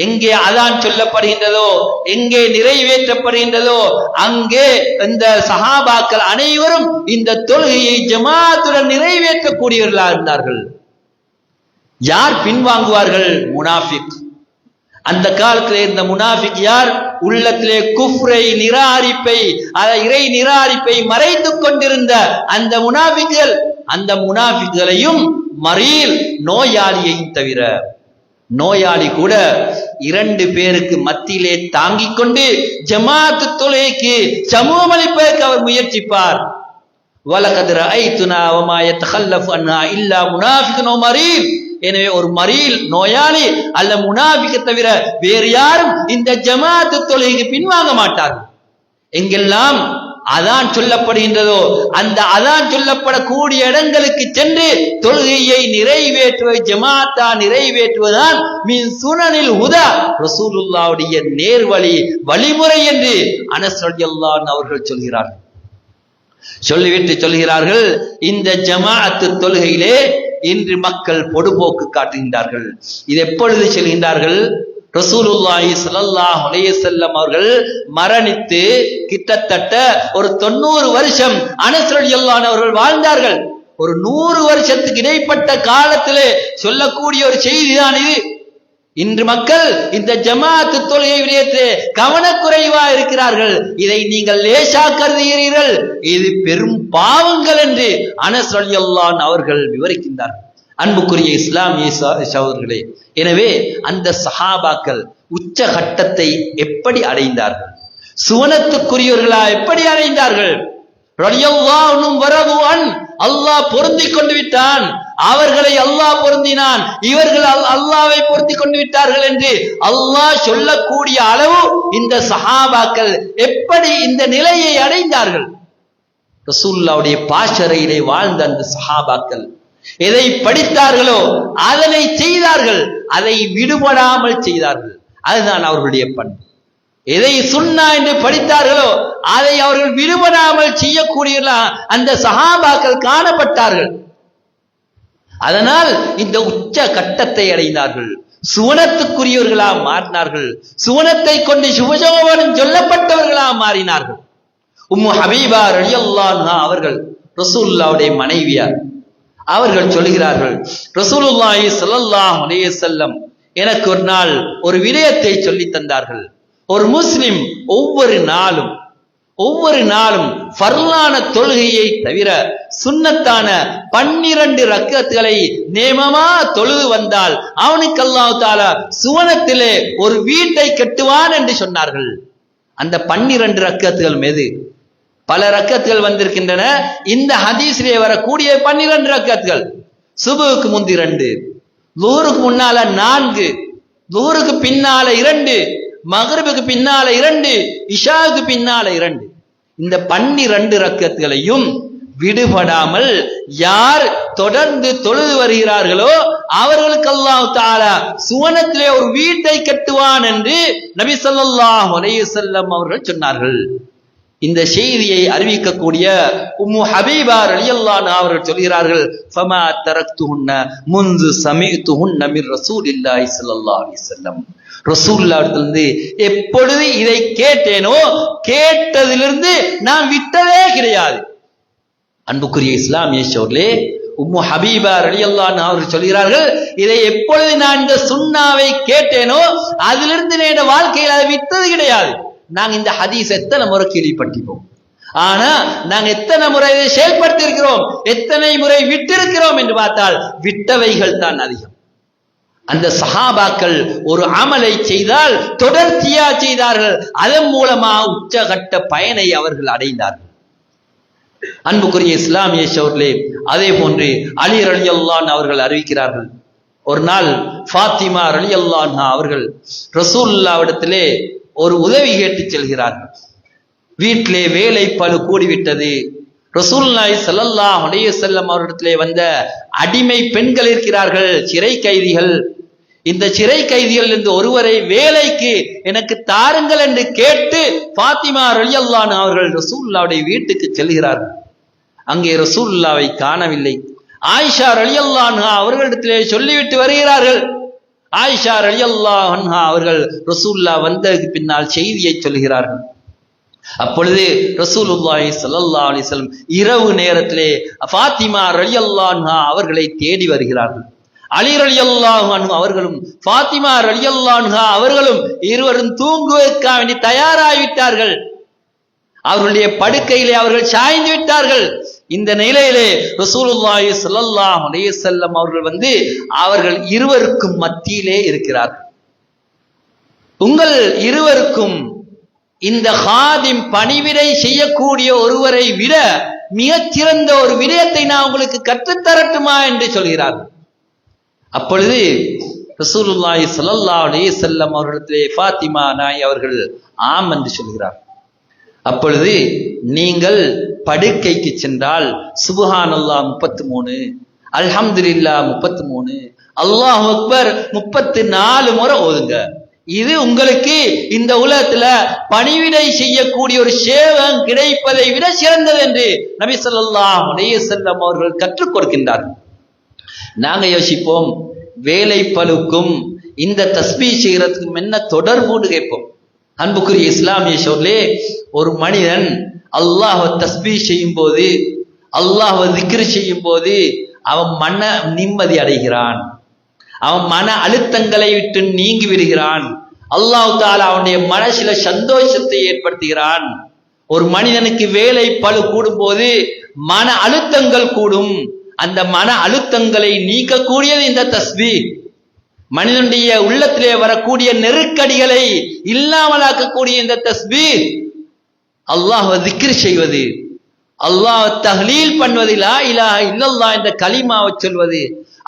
எங்கே அதான் சொல்லப்படுகின்றதோ, எங்கே நிறைவேற்றப்படுகின்றதோ, அங்கே இந்த சஹாபாக்கள் அனைவரும் இந்த தொழுகையை ஜமாஅத்துடன் நிறைவேற்றக்கூடியவர்களாக இருந்தார்கள். யார் பின்வாங்குவார்கள்? முனாஃபிக். அந்த காலத்திலே இருந்த முனாஃபிக் யார்? உள்ளத்திலே குஃப்ரை, நிராகரிப்பை, இறை நிராகரிப்பை மறைத்துக் கொண்டிருந்த அந்த முனாஃபிக்கள். அந்த முனாஃபிக்களையும் மரீல் நோயாளியையும் தவிர, நோயாளி கூட 2 பேருக்கு மத்தியிலே தாங்கிக் கொண்டு ஜமாஅத்து தொழுகைக்கு சமூகம் அளிப்பதற்கு அவர் முயற்சிப்பார். வலகத் ரஅய்துனா வமா யதகல்லஃபு அன்ஹா இல்லா முனாஃபிகுன் வ மரீல். எனவே ஒரு மரீல் நோயாளி அல்ல முனாஃபிக்கை தவிர வேறு யாரும் இந்த ஜமாஅத்து தொழுகைக்கு பின்வாங்க மாட்டார்கள். எங்கெல்லாம் அதான் சொல்லப்படுகின்றதோ அந்த அதான் சொல்லப்படக்கூடிய இடங்களுக்கு சென்று தொழுகையை நிறைவேற்றுவது, ஜமாஅத்தா நிறைவேற்றுவதுதான் மின் சுனனில் ஹுதா, ரசூலுல்லாஹ்வுடைய நேர்வழி வழிமுறை என்று அனஸ் ரலியல்லாஹு அன்ஹு அவர்கள் சொல்கிறார்கள். சொல்லிவிட்டு சொல்கிறார்கள், இந்த ஜமாஅத்து தொழுகையிலே இன்று மக்கள் பொடுபோக்கு காட்டுகின்றார்கள். இது எப்பொழுது சொல்கின்றார்கள்? ரசூலுல்லாஹி ஸல்லல்லாஹு அலைஹி வஸல்லம் அவர்கள் மரணித்து கிட்டத்தட்ட ஒரு 90 வருஷம் அனஸ் ரலியல்லாஹு அன்ஹு அவர்கள் வாழ்ந்தார்கள். ஒரு 100 வருஷத்துக்கு இடைப்பட்ட காலத்திலே சொல்லக்கூடிய ஒரு செய்திதான் இது. இன்று மக்கள் இந்த ஜமாஅத்து தொழுகை விடயத்திலே கவனக்குறைவா இருக்கிறார்கள். இதை நீங்கள் லேசா கருதுகிறீர்கள், இது பெரும் பாவங்கள் என்று அனஸ் ரலியல்லாஹு அன்ஹு அவர்கள் விவரிக்கின்றார்கள். அன்புக்குரிய இஸ்லாமிய சகோதரர்களே, எனவே அந்த சஹாபாக்கள் உச்சகட்டத்தை எப்படி அடைந்தார்கள்? சுவனத்துக்குரியவர்களா எப்படி அடைந்தார்கள்? ரலியல்லாஹு அன்ஹும் வரது அன், அல்லாஹ் பொருந்திக் கொண்டு விட்டான், அவர்களை அல்லாஹ் பொருந்தினான், இவர்கள் அல்லாஹ்வை பொருந்திக் கொண்டு விட்டார்கள் என்று அல்லாஹ் சொல்லக்கூடிய அளவு இந்த சஹாபாக்கள் எப்படி இந்த நிலையை அடைந்தார்கள்? ரசூலுல்லாஹ்வுடைய பாஷறையிலே வாழ்ந்த அந்த சஹாபாக்கள் எதை படித்தார்களோ அதனை செய்தார்கள், அதை விடுபடாமல் செய்தார்கள். அதுதான் அவர்களுடைய பண்பு. எதை சுன்னா என்று படித்தார்களோ அதை அவர்கள் விடுபடாமல் செய்யக்கூடியவர்களா அந்த சஹாபாக்கள் காணப்பட்டார்கள். அதனால் இந்த உச்ச கட்டத்தை அடைந்தார்கள், சுவனத்துக்குரியவர்களா மாறினார்கள், சுவனத்தை கொண்டு சுபஜோபனம் சொல்லப்பட்டவர்களா மாறினார்கள். உம்மு ஹபீபா ரலியல்லாஹு அன்ஹா அவர்கள் ரசூலுல்லாஹ்வுடைய மனைவியார். அவர்கள் சொல்கிறார்கள், ரசூலுல்லாஹி ஸல்லல்லாஹு அலைஹி வஸல்லம் எனக்கு ஒரு நாள் ஒரு விடயத்தை சொல்லி தந்தார்கள். ஒரு முஸ்லிம் ஒவ்வொரு நாளும் ஃபர்லான தொழுகையை தவிர சுன்னத்தான 12 ரக்கத்துகளை நேமமா தொழுது வந்தால் அவனுக்கு அல்லாஹ் தஆலா சுவனத்திலே ஒரு வீட்டை கட்டுவான் என்று சொன்னார்கள். அந்த 12 ரக்கத்துகள் மீது பல ரக்கத்துகள் வந்திருக்கின்றன. இந்த ஹதீஸிலே வரக்கூடிய 12 ரக்கத்துகள், சுபுக்கு முந்தி 2, லுஹருக்கு முன்னால 4, லுஹருக்கு பின்னால 2, மக்ரிபுக்கு பின்னால 2, இஷாவுக்கு பின்னால 2. இந்த 12 ரக்கத்துகளையும் விடுபடாமல் யார் தொடர்ந்து தொழுது வருகிறார்களோ அவர்களுக்கு அல்லாஹ் தஆலா சுவனத்திலே ஒரு வீட்டை கட்டுவான் என்று நபி ஸல்லல்லாஹு அலைஹி வஸல்லம் அவர்கள் சொன்னார்கள். இந்த செய்தியை அறிவிக்கக்கூடிய உம்மு ஹபீபா ரலியல்லாஹு அன்ஹா அவர்கள் சொல்கிறார்கள், ஃபமா தரக்துஹுன்ன முன்து சமிஅதுஹுன்ன மிர் ரசூலில்லாஹி ஸல்லல்லாஹு அலைஹி வஸல்லம். ரசூலுல்லாஹ்விடமிருந்து எப்பொழுது இதை கேட்டேனோ கேட்டதிலிருந்து நான் விட்டதே கிடையாது. அன்புக்குரிய இஸ்லாமிய சகோதரர்களே, உம்மு ஹபீபா ரலியல்லாஹு அன்ஹா அவர்கள் சொல்கிறார்கள், இதை எப்பொழுது நான் இந்த சுன்னாவை கேட்டேனோ அதிலிருந்து என் வாழ்க்கையில் அதை விட்டது கிடையாது. நாங்க இந்த ஹதீஸ் எத்தனை முறை கேள்விப்பட்டிருப்போம், ஆனா நாங்க எத்தனை முறை இதை செயல்படுத்தி இருக்கிறோம், எத்தனை முறை விட்டிருக்கிறோம் என்று பார்த்தால் விட்டவைகள் தான் அதிகம். அந்த சஹாபாக்கள் ஒரு அமலை செய்தால் தொடர்ச்சியா செய்தார்கள், அதன் மூலமா உச்சகட்ட பயனை அவர்கள் அடைந்தார்கள். அன்புக்குரிய இஸ்லாமிய சகோதரர்களே, அதே போன்று அலி ரலியல்லாஹு அன்ஹு அவர்கள் அறிவிக்கிறார்கள், ஒரு நாள் ஃபாத்திமா ரலியல்லாஹு அன்ஹா அவர்கள் ரசூலுல்லாஹ்விடத்திலே ஒரு உதவி கேட்டு செல்கிறார்கள். வீட்டிலே வேலை பளு கூடிவிட்டது. ரசூலுல்லாஹி ஸல்லல்லாஹு அலைஹி வஸல்லம் அவரிடத்திலே வந்த அடிமை பெண்கள் இருக்கிறார்கள், சிறை கைதிகள். இந்த சிறை கைதிகள் இருந்து ஒருவரை வேலைக்கு எனக்கு தாருங்கள் என்று கேட்டு ஃபாத்திமா ரலியல்லாஹு அன்ஹா அவர்கள் ரசூலுல்லாஹ்வுடைய வீட்டுக்கு செல்கிறார்கள். அங்கே ரசூலுல்லாஹ்வை காணவில்லை. ஆயிஷா ரலியல்லாஹு அன்ஹா அவர்களிடத்திலே சொல்லிவிட்டு வருகிறார்கள். ஆயிஷா ரலியல்லாஹு அன்ஹா அவர்கள் ரசூலுல்லாஹ் வந்ததுக்கு பின்னால் செய்தியை சொல்கிறார்கள். அப்பொழுது ரசூலுல்லாஹி ஸல்லல்லாஹு அலைஹி வஸல்லம் இரவு நேரத்திலே ஃபாத்திமா ரலியல்லாஹு அன்ஹா அவர்களை தேடி வருகிறார்கள். அலி ரலியல்லாஹு அன்ஹு அவர்களும் ஃபாத்திமா ரலியல்லாஹு அன்ஹா அவர்களும் இருவரும் தூங்குவதற்காக வேண்டி தயாராகிவிட்டார்கள். அவர்களுடைய படுக்கையிலே அவர்கள் சாய்ந்து விட்டார்கள். இந்த நிலையிலே ரசூலுல்லாஹி ஸல்லல்லாஹு அலைஹி வஸல்லம் அவர்கள் இருவருக்கும் மத்தியிலே இருக்கிறார்கள். உங்கள் இருவருக்கும் இந்த ஹாதிம் பணிவிடை செய்யக்கூடிய ஒருவரை விட மிகச்சிறந்த ஒரு விடயத்தை நான் உங்களுக்கு கற்றுத்தரட்டுமா என்று சொல்கிறார்கள். அப்பொழுது ரசூலுல்லாஹி ஸல்லல்லாஹு அலைஹி வஸல்லம் அவர்களிடத்திலே ஃபாத்திமா நாய் அவர்கள் ஆம் என்று சொல்கிறார். அப்பொழுது நீங்கள் படுக்கைக்கு சென்றால் சுப்ஹானல்லாஹ் 33, அல்ஹம்துலில்லாஹ் 33, அல்லாஹு அக்பர் 34 முறை ஓதுங்க. இது உங்களுக்கு இந்த உலகத்துல பணிவிடை செய்யக்கூடிய ஒரு சேவம் கிடைப்பதை விட சிறந்தது என்று நபி ஸல்லல்லாஹு அலைஹி வஸல்லம் அவர்கள் கற்றுக் கொடுக்கின்றார்கள். நாங்க யோசிப்போம், வேலை பளுக்கும் இந்த தஸ்பீஹ் செய்யறதுக்கும் என்ன தொடர்புன்னு கேட்போம். அன்புக்குரிய இஸ்லாமிய சகோதரர்களே, ஒரு மனிதன் அல்லாஹ்வை தஸ்பீஹ் செய்யும் போது, அல்லாஹ்வை திக்ர் செய்யும் போது அவன் மன நிம்மதி அடைகிறான், அவன் மன அழுத்தங்களை விட்டு நீங்கி விடுகிறான். அல்லாஹ் தஆலா அவனுடைய மனசில சந்தோஷத்தை ஏற்படுத்துகிறான். ஒரு மனிதனுக்கு வேலை பளு கூடும் போது மன அழுத்தங்கள் கூடும். அந்த மன அழுத்தங்களை நீக்கக்கூடியது இந்த தஸ்பீஹ். மனிதனுடைய உள்ளத்திலே வரக்கூடிய நெருக்கடிகளை இல்லாமலாக்கக்கூடிய இந்த தஸ்பீஹ், அல்லாஹ்வை திக்ர் செய்வது, அல்லாஹ் தஹ்லீல் பண்ணுவது, லா இலாஹ இல்லல்லாஹ் என்ற கலிமாவை சொல்வது,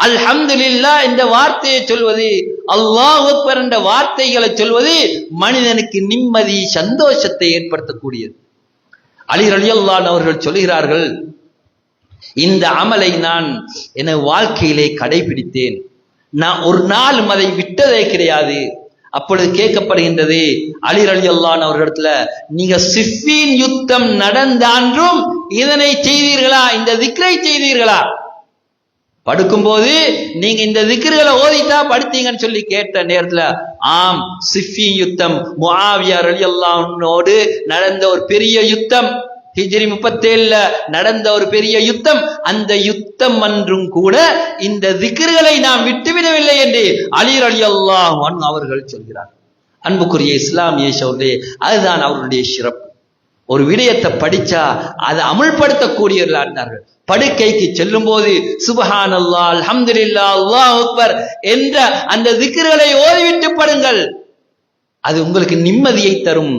அல்ஹம்துலில்லாஹ் இந்த வார்த்தையை சொல்வது, அல்லாஹு அக்பர் என்ற வார்த்தைகளை சொல்வது மனிதனுக்கு நிம்மதி சந்தோஷத்தை ஏற்படுத்தக்கூடியது. அலி ரலியல்லாஹு அன்ஹு அவர்கள் சொல்கிறார்கள், இந்த அமலை நான் என் வாழ்க்கையிலே கடைபிடித்தேன், நான் ஒரு நாள் அதை விட்டதே கிடையாது. அப்பொழுது கேட்கப்படுகின்றது அலி ரலியல்லாஹு அன்ஹு அவர்களிடத்துல, நீங்க சிஃபீன் யுத்தம் நடந்தான்றும் இதனை செய்தீர்களா, இந்த திக்ரை செய்தீர்களா? படுக்கும்போது நீங்க இந்த திக்ர்களை ஓதித்தா படுத்தீங்கன்னு சொல்லி கேட்ட நேரத்துல, ஆம், சிஃபீன் யுத்தம் முஆவியா ரலியல்லாஹு அன்ஹுவோடு நடந்த ஒரு பெரிய யுத்தம், ஹிஜ்ரி 37ல நடந்த ஒரு பெரிய யுத்தம், அந்த யுத்தம் அன்றும் கூட இந்த திக்ர்களை நாம் விட்டுவிடவில்லை என்று அலி ரலியல்லாஹு அன்ஹு அவர்கள் சொல்கிறார். அன்புக்குரிய இஸ்லாமிய சகோதரர்களே, அதுதான் அவர்களுடைய சிறப்பு. ஒரு விடயத்தை படிச்சா அதை அமுல்படுத்தக்கூடியவர்களானார்கள். படுக்கைக்கு செல்லும் போது சுப்ஹானல்லாஹ், அல்ஹம்துலில்லாஹ், அல்லாஹு அக்பர் என்ற அந்த திக்ர்களை ஓதிவிட்டு படுங்கள். அது உங்களுக்கு நிம்மதியை தரும்,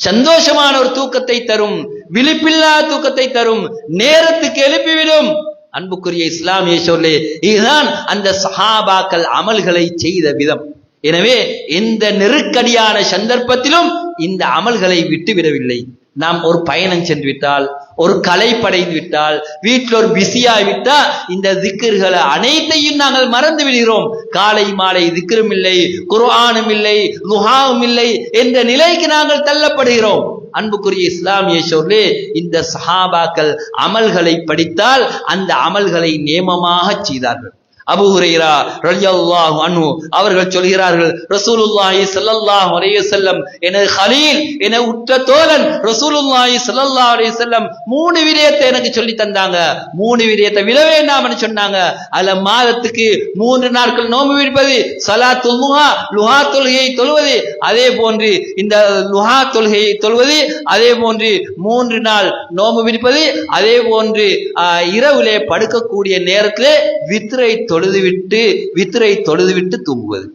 சந்தோஷமான ஒரு தூக்கத்தை தரும், விழிப்பில்லாத தூக்கத்தை தரும், நேரத்துக்கு எழுப்பிவிடும். அன்புக்குரிய இஸ்லாமிய சகோதரர்களே, இதுதான் அந்த சஹாபாக்கள் அமல்களை செய்த விதம். எனவே எந்த நெருக்கடியான சந்தர்ப்பத்திலும் இந்த அமல்களை விட்டுவிடவில்லை. நாம் ஒரு பயணம் சென்று விட்டால், ஒரு களைப்படைந்து விட்டால், வீட்டில் ஒரு பிஸியாகிவிட்டா இந்த திக்ர்களை அனைத்தையும் நாங்கள் மறந்து விடுகிறோம். காலை மாலை திக்ரும் இல்லை, குர்ஆனும் இல்லை, துஹாவும் இல்லை என்ற நிலைக்கு நாங்கள் தள்ளப்படுகிறோம். அன்புக்குரிய இஸ்லாமிய சகோதரர்களே, இந்த சஹாபாக்கள் அமல்களை படித்தால் அந்த அமல்களை நேமமாக செய்தார்கள். அபூ ஹுரைரா ரலியல்லாஹு அன்ஹு அவர்கள் சொல்கிறார்கள், ரசூலுல்லாஹி ஸல்லல்லாஹு அலைஹி வஸல்லம் எனது கலீல், என உற்ற தோழன் ரசூலுல்லாஹி ஸல்லல்லாஹு அலைஹி வஸல்லம் 3 விடயத்தை எனக்கு சொல்லி தந்தாங்க. 3 விடயத்தை விட வேண்டாம்னு சொன்னாங்க. அதுல மாதத்துக்கு 3 நாட்கள் நோன்பு பிடிப்பது, ஸலாத்துல் லுஹா, லுஹா தொழுகையை தொழுவது, அதே போன்று இந்த லுஹா தொழுகையை தொழுவது, அதே போன்று 3 நாள் நோன்பு பிடிப்பது, அதே போன்று இரவிலே படுக்கக்கூடிய நேரத்திலே வித்ரை தொழுதுவிட்டு தூங்குவது.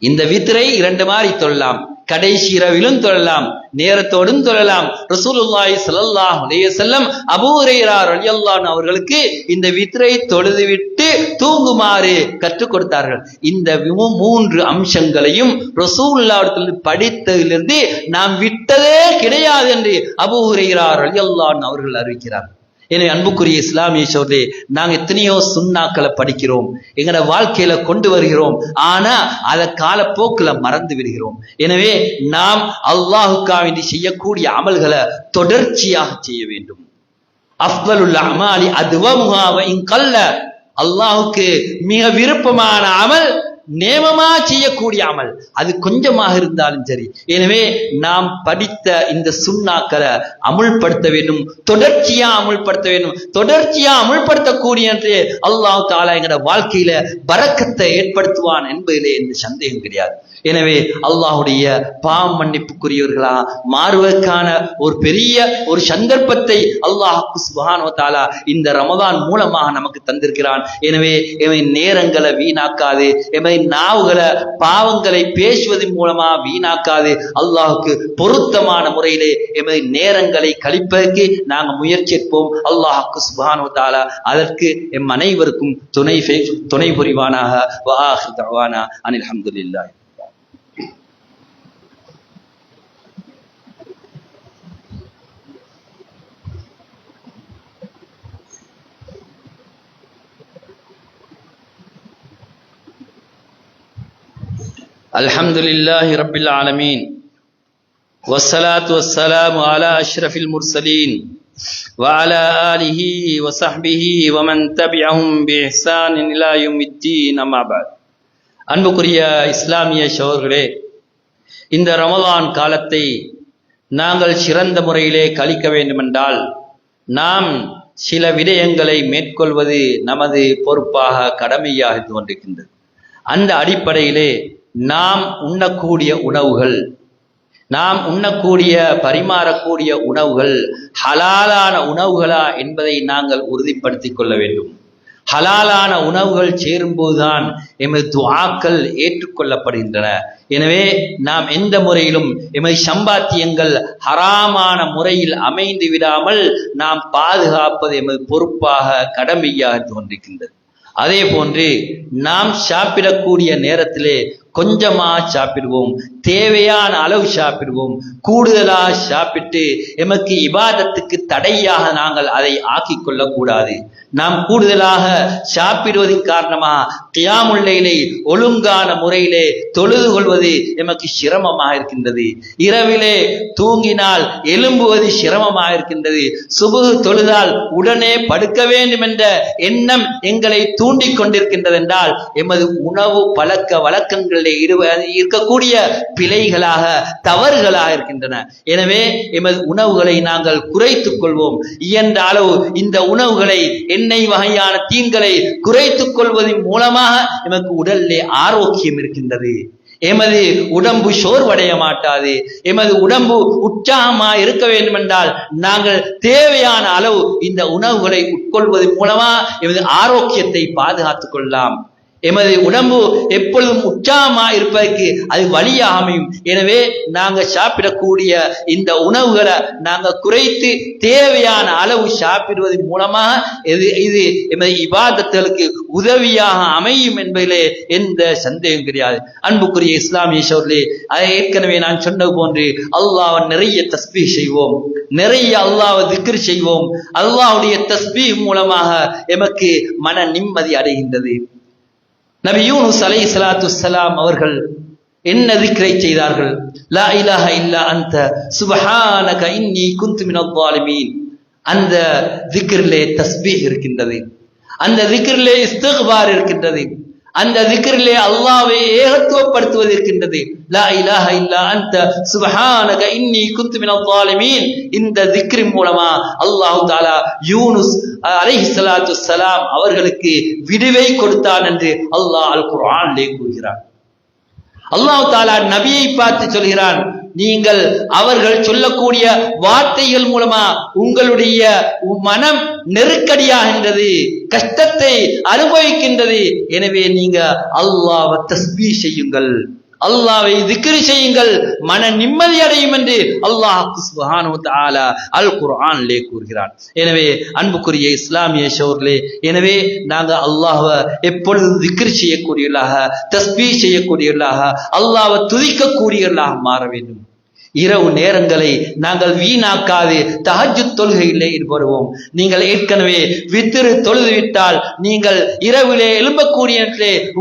இந்த வித்ரை 2 மாதிரி தொழலாம். கடைசி இரவிலும் தொழலாம், நேரத்தோடும் தொழலாம். ரசூலுல்லாஹி ஸல்லல்லாஹு அலைஹி வஸல்லம் அபூ ஹுரைரா ரலியல்லாஹு அன்ஹு அவர்களுக்கு இந்த வித்ரை தொழுதுவிட்டு தூங்குமாறு கற்றுக் கொடுத்தார்கள். இந்த 3 அம்சங்களையும் ரசூலுல்லாஹ் படித்ததிலிருந்து நாம் விட்டதே கிடையாது என்று அபூ ஹுரைரா ரலியல்லாஹு அன்ஹு அவர்கள் அறிவிக்கிறார். எனவே அன்புக்குரிய இஸ்லாமிய சகோதரர்களே, நாங்க எத்தனையோ சுன்னாக்களை படிக்கிறோம், எங்களோட வாழ்க்கையில கொண்டு வருகிறோம், ஆனா அதை காலப்போக்கில் மறந்து விடுகிறோம். எனவே நாம் அல்லாஹுக்காக வேண்டி செய்யக்கூடிய அமல்களை தொடர்ச்சியாக செய்ய வேண்டும். அஃதலுல் அமாலி அதுவமுஹா வ இன் கல்ல, அல்லாஹுக்கு மிக விருப்பமான அமல் நேமமா செய்யக்கூடிய அமல், அது கொஞ்சமாக இருந்தாலும் சரி. எனவே நாம் படித்த இந்த சுன்னாக்களை அமுல்படுத்த வேண்டும், தொடர்ச்சியா அமுல்படுத்த வேண்டும். தொடர்ச்சியா அமுல்படுத்தக்கூடிய அல்லாஹ் தஆலா எங்களோட வாழ்க்கையில பரக்கத்தை ஏற்படுத்துவான் என்பதிலே எந்த சந்தேகம் கிடையாது. எனவே அல்லாஹுடைய பாவம் மன்னிப்புக்குரியவர்களா மாறுவதற்கான ஒரு பெரிய ஒரு சந்தர்ப்பத்தை அல்லாஹ் சுப்ஹானஹு வ தஆலா இந்த ரமதான் மூலமாக நமக்கு தந்திருக்கிறான். எனவே நேரங்களை வீணாக்காது, நாவுகளை பாவங்களை பேசுவதன் மூலமா வீணாக்காது, அல்லாஹுக்கு பொருத்தமான முறையிலே எமது நேரங்களை கழிப்பதற்கு நாங்கள் முயற்சிப்போம். அல்லாஹுக்கு சுப்ஹானஹு வ தஆலா அதற்கு எம் அனைவருக்கும் துணை புரிவானாக. வ ஆகிரு தஅவானா அனில் ஹம்துலில்லாஹ். அல்ஹம்துலில்லாஹி ரப்பில் ஆலமீன் வஸ்ஸலாத்து வஸ்ஸலாமு அலா அஷ்ரஃபில் முர்சலீன் வ அலா ஆலிஹி வ ஸஹ்பிஹி வ மன் தபிஅஹும் பி இஹ்சானின் இலா யௌமித்தீன். அம்மா பஅத். அன்புக்குரிய இஸ்லாமிய சகோதரர்களே, இந்த ரமலான் காலத்தை நாங்கள் சிறந்த முறையிலே கழிக்க வேண்டுமென்றால் நாம் சில விடயங்களை மேற்கொள்வது நமது பொறுப்பாக கடமையாக தோன்றுகின்றது. அந்த அடிப்படையிலே நாம் உண்ணக்கூடிய உணவுகள், நாம் உண்ணக்கூடிய பரிமாறக்கூடிய உணவுகள் ஹலாலான உணவுகளா என்பதை நாங்கள் உறுதிப்படுத்திக் கொள்ள வேண்டும். ஹலாலான உணவுகள் சேரும்போதுதான் எமது துஆக்கள் ஏற்றுக்கொள்ளப்படுகின்றன. எனவே நாம் எந்த முறையிலும் எமது சம்பாத்தியங்கள் ஹராமான முறையில் அமைந்து விடாமல் நாம் பாதுகாப்பது எமது பொறுப்பாக கடமையாக தோன்றுகின்றது. அதே போன்று நாம் சாப்பிடக்கூடிய நேரத்திலே கொஞ்சமா சாப்பிடுவோம், தேவையான அளவு சாப்பிடுவோம். கூடுதலா சாப்பிட்டு எமக்கு இபாதத்துக்கு தடையாக நாங்கள் அதை ஆக்கிக் கொள்ளக்கூடாது. நாம் கூடுதலாக சாப்பிடுவதன் காரணமாக கியாமுல் லைலை ஒழுங்கான முறையிலே தொழுது கொள்வது எமக்கு சிரமமாக இருக்கின்றது. இரவிலே தூங்கினால் எழும்புவது சிரமமாக இருக்கின்றது. சுபுஹ் தொழுதால் உடனே படுக்க வேண்டும் என்ற எண்ணம் எங்களை தூண்டிக் கொண்டிருக்கின்றது என்றால் எமது உணவு பழக்க வழக்கங்களில் இருக்கக்கூடிய பிழைகளாக தவறுகளாக இருக்கின்றன. எனவே எமது உணவுகளை நாங்கள் குறைத்துக் கொள்வோம். இயன்ற அளவு இந்த உணவுகளை எண்ணெய் வகையான தீன்களை குறைத்துக் கொள்வதன் மூலமாக எமக்கு உடலிலே ஆரோக்கியம் இருக்கின்றது. எமது உடம்பு சோர்வடைய மாட்டாது. எமது உடம்பு உற்சாகமாக இருக்க வேண்டும் என்றால் நாங்கள் தேவையான அளவு இந்த உணவுகளை உட்கொள்வதன் மூலமா எமது ஆரோக்கியத்தை பாதுகாத்துக் கொள்ளலாம். எமது உடம்பு எப்பொழுதும் உற்சாகமா இருப்பதற்கு அது வழியாக அமையும். எனவே நாங்கள் சாப்பிடக்கூடிய இந்த உணவுகளை நாங்கள் குறைத்து தேவையான அளவு சாப்பிடுவதன் மூலமாக இது எமது இபாதத்துகளுக்கு உதவியாக அமையும் என்பதிலே எந்த சந்தேகம் கிடையாது. அன்புக்குரிய இஸ்லாமிய சகோதரர்களே, அதை ஏற்கனவே நான் சொன்னது போன்று அல்லாஹ்வை நிறைய தஸ்பீஹ் செய்வோம், நிறைய அல்லாஹ்வை திக்ர் செய்வோம். அல்லாஹ்வுடைய தஸ்பீஹ் மூலமாக எமக்கு மன நிம்மதி அடைகின்றது. நபி யூனுஸ் அலைஹிஸ்ஸலாத்து வஸ்ஸலாம் அவர்கள் என்ன திக்ரை செய்தார்கள்? லா இலாஹ இல்லா அன்த சுப்ஹானக இன்னி குன்து மினல் ஸாலிமீன். அந்த திக்ரிலே தஸ்பீஹ் இருக்கின்றது, அந்த திக்ரிலே இஸ்திக்பார் இருக்கின்றது, அந்த திக்ரிலே அல்லாஹ்வை ஏகத்துவப்படுத்துவது இருக்கின்றது. லா இலாஹ இல்லா அன்த சுப்ஹானக இன்னி குன்து மினல் ஸாலிமீன். இந்த திக்ரின் மூலமா அல்லாஹ் தஆலா யூனுஸ் அலைஹிஸ்ஸலாத்து வஸ்ஸலாம் அவர்களுக்கு விடுவை கொடுத்தான் என்று அல்லாஹ் அல் குர்ஆனிலே கூறுகிறார். அல்லாஹ் தஆலா நபியை பார்த்து சொல்கிறான், நீங்கள் அவர்கள் சொல்லக்கூடிய வார்த்தைகள் மூலமா உங்களுடைய மனம் நெருக்கடியாகின்றது, கஷ்டத்தை அனுபவிக்கின்றது. எனவே நீங்க அல்லாஹ்வை தஸ்பீஹ் செய்யுங்கள், அல்லாஹ்வை திக்ர் செய்யுங்கள், மன நிம்மதி அடையும் என்று அல்லாஹ் சுப்ஹானஹு வ தஆலா அல் குர்ஆனிலே கூறுகிறான். எனவே அன்புக்குரிய இஸ்லாமிய சகோதரர்களே, எனவே நாங்கள் அல்லாஹ்வை எப்பொழுது திக்ர் செய்யக்கூடியவர்களாக, தஸ்பீஹ் செய்யக்கூடியவர்களாக, அல்லாஹ்வை துதிக்கக்கூடியவர்களாக மாற வேண்டும். இரவு நேரங்களை நாங்கள் வீணாக்காது தஹஜ்ஜுத் தொழுகையிலே ஈடுபடுவோம். நீங்கள் ஏற்கனவே வித்ரு தொழுது விட்டால் நீங்கள் இரவிலே எழும்பக்கூடிய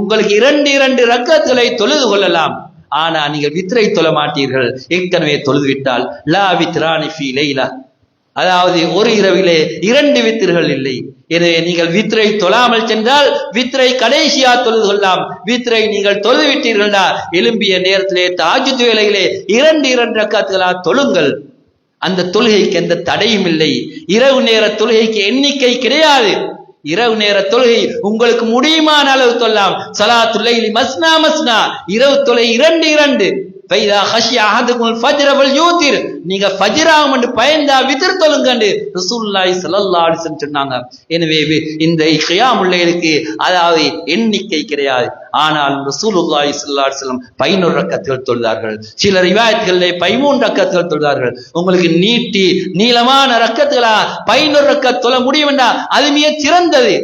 உங்களுக்கு 2 ரக்கத்துகளை தொழுது கொள்ளலாம். ஆனா நீங்கள் வித்ரை தொழ மாட்டீர்கள். ஏற்கனவே தொழுது விட்டால் லா வித்ரானி ஃபீ லைலா, அதாவது ஒரு இரவிலே 2 வித்திர்கள் இல்லை. எனவே நீங்கள் வித்ரை தொழாமல் சென்றால் வித்ரை கடைசியா தொழுது கொள்ளலாம். வித்ரை நீங்கள் தொழுது விட்டீர்களா, எழும்பிய நேரத்திலே தஹஜ்ஜுத் வேளையிலே 2 ரக்காத்துகளா தொழுங்கள். அந்த தொழுகைக்கு எந்த தடையும் இல்லை. இரவு நேர தொழுகைக்கு எண்ணிக்கை கிடையாது. இரவு நேர தொழுகை உங்களுக்கு முடியுமான அளவு தொழலாம். ஸலாத்துல் லைலி மஸ்னா மஸ்னா, இரவு தொழுகை 2 ஃபைதா ஹஷிய அஹதுகுல் ஃபஜ்ர ஃபல்யூத்திர், நீங்க ஃபஜ்ராகும் என்று பயந்தா வித்ர் தொழுங்கன்னு ரசூலுல்லாஹி ஸல்லல்லாஹு அலைஹி வஸல்லம் சொன்னாங்க. எனவே இந்த கியாமுல் லைலுக்கு அதாவது எண்ணிக்கை கிடையாது. ஆனால் ரசூலுல்லாஹி ஸல்லல்லாஹு அலைஹி வஸல்லம் 11 ரக்கத்துகள் தொழுதார்கள். சில ரிவாயத்துகளிலே 13 ரக்கத்துகள் தொழுதார்கள். உங்களுக்கு நீளமான ரக்கத்துகளா 11 ரக்கத் தொழ முடியும் என்றா அது மிக சிறந்தது.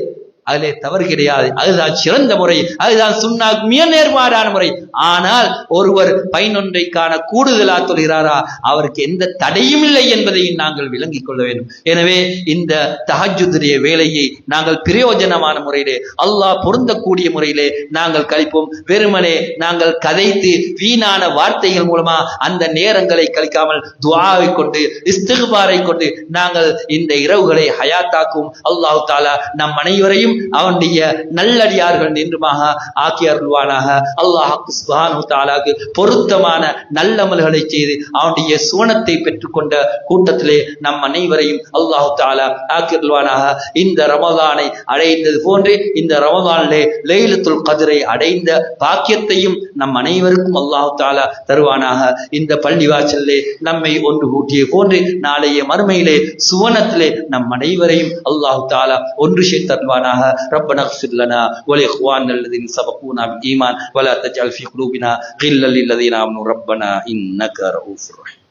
அதிலே தவறு கிடையாது. அதுதான் சிறந்த முறை, அதுதான் சுன்னாக்கு மிக நேர்மாறான முறை. ஆனால் ஒருவர் 11 கூடுதலா தொழுகிறாரா, அவருக்கு எந்த தடையும் இல்லை என்பதையும் நாங்கள் விளங்கிக் கொள்ள வேண்டும். எனவே இந்த தஹஜ்ஜுடைய வேலையை நாங்கள் பிரயோஜனமான முறையிலே, அல்லாஹ் பொருந்தக்கூடிய முறையிலே நாங்கள் கழிப்போம். வெறுமனே நாங்கள் கதைத்து வீணான வார்த்தைகள் மூலமா அந்த நேரங்களை கழிக்காமல் துஆவை கொண்டு இஸ்திக்பாரை கொண்டு நாங்கள் இந்த இரவுகளை ஹயாத்தாக்கும். அல்லாஹ் தஆலா நம் அனைவரையும் அவனுடைய நல்லடியார்கள் நின்றுமாக ஆக்கி அருள்வானாக. அல்லாஹ் சுப்ஹானஹு வ தஆலாக்கு பொருத்தமான நல்லமல்களை செய்து அவனுடைய சுவனத்தை பெற்றுக்கொண்ட கூட்டத்திலே நம் அனைவரையும் அல்லாஹ் தஆலா ஆக்கி அருள்வானாக. இந்த ரமலானை அடைந்தது போன்று இந்த ரமலானிலே லைலத்துல் கத்ரை அடைந்த பாக்கியத்தையும் நம் அனைவருக்கும் அல்லாஹ் தஆலா தருவானாக. இந்த பள்ளிவாசலிலே நம்மை ஒன்று கூட்டிய போன்று நாளைய மறுமையிலே சுவனத்திலே நம் அனைவரையும் அல்லாஹ் தஆலா ஒன்று சேர்த்து தருவானாக. ربنا اغفر لنا ولإخواننا الذين سبقونا بالإيمان ولا تجعل في قلوبنا غلا للذين آمنوا ربنا إنك رؤوف رحيم.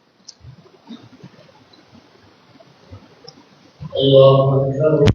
الله أكبر.